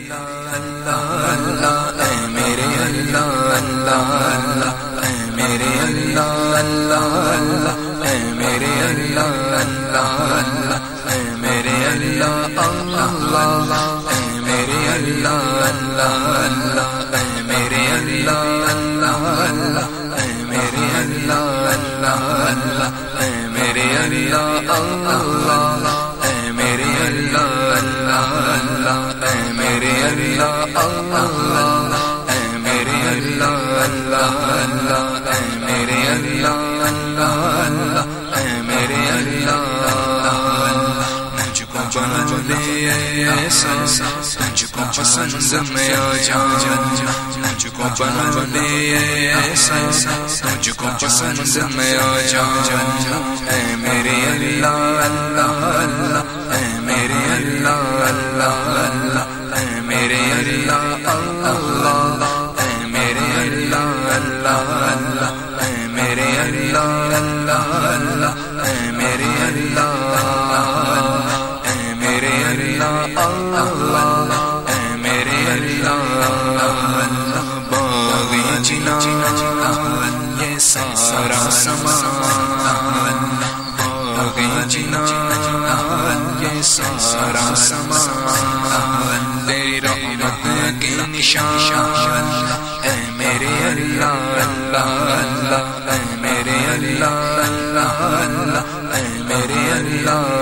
اللہ اللہ اے میرے اللہ اللہ اللہ اے میرے اللہ اللہ اللہ اے میرے اللہ اللہ اللہ اے میرے اللہ اللہ اے میرے اللہ اللہ اللہ اے میرے اللہ اللہ اللہ اے میرے اللہ اللہ اللہ اے میرے اللہ اللہ اے میرے اللہ اللہ اللہ اے میرے اللہ اللہ اے میرے اللہ اللہ اللہ اے میرے اللہ اللہ اے میرے اللہ مجھ کو بنا دے ایسا مجھ کو پسند میں آ جا مجھ کو بنا دے ایسا مجھ کو پسند میں آ جا اے میرے اللہ اللہ اللہ اے میرے اللہ اللہ اللہ اے میرے اللہ اللہ اے میرے اللہ اللہ اللہ اے میرے اللہ اللہ اللہ اے میرے اللہ اے میرے اللہ اللہ اے میرے اللہ باغ جنا یہ سارا سامان باغ جنا یہ سارا سامان تیری رحمت کے نشان اے میرے اللہ اللہ اللہ اے میرے اللہ اللہ اللہ اے میرے اللہ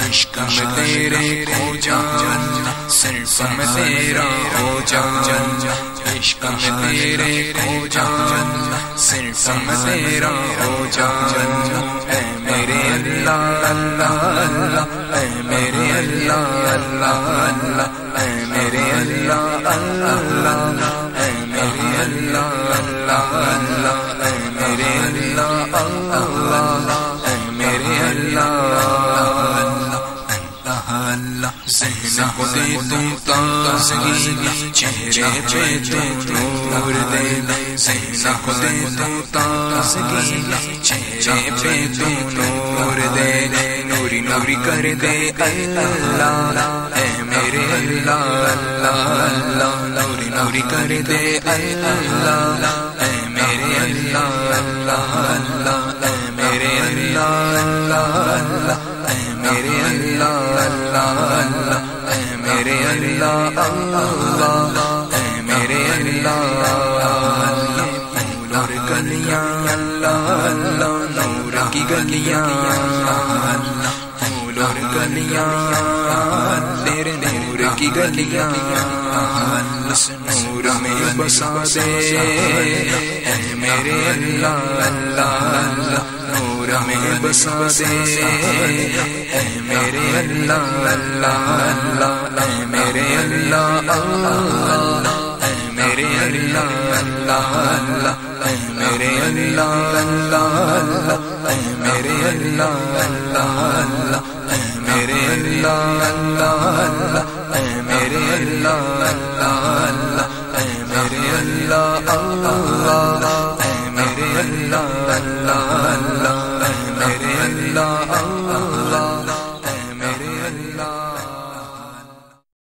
عشق میں تیرے ہو جان صرف میں تیرا ہو جان عشق میں تیرے ہو جان صرف میں تیرا ہو جان اے میرے اللہ اللہ اللہ اے میرے اللہ اللہ اللہ اے میرے اللہ اللہ اے میرے اللہ اللہ اللہ اے میرے اللہ اللہ اے میرے اللہ اللہ ذہن کو دے تو تازگی چہرے پہ تو نور دے ذہن کو دے تو تازگی چہرے پہ تو نور دے نوری نوری کر دے اللہ اے میرے اللہ اللہ اللہ نوری نوری کر دے اللہ اے میرے اللہ اللہ اللہ اے میرے اللہ اللہ اللہ اے میرے اللہ اللہ اللہ اے میرے اللہ اللہ اے میرے اللہ پھول اور گلیاں اللہ اللہ نور کی گلیاں پھول اور گلیاں تیرے نور کی گلیاں اس نور میں بسا دے اے میرے اللہ اللہ نور میں بسا دے اے میرے اللہ اللہ اللہ اے میرے اللہ اللہ اے میرے اللہ اللہ اللہ اے میرے اللہ اللہ اے میرے اللہ اللہ اے میرے اللہ اللہ اے میرے اللہ اللہ اے میرے اللہ اللہ اے میرے اللہ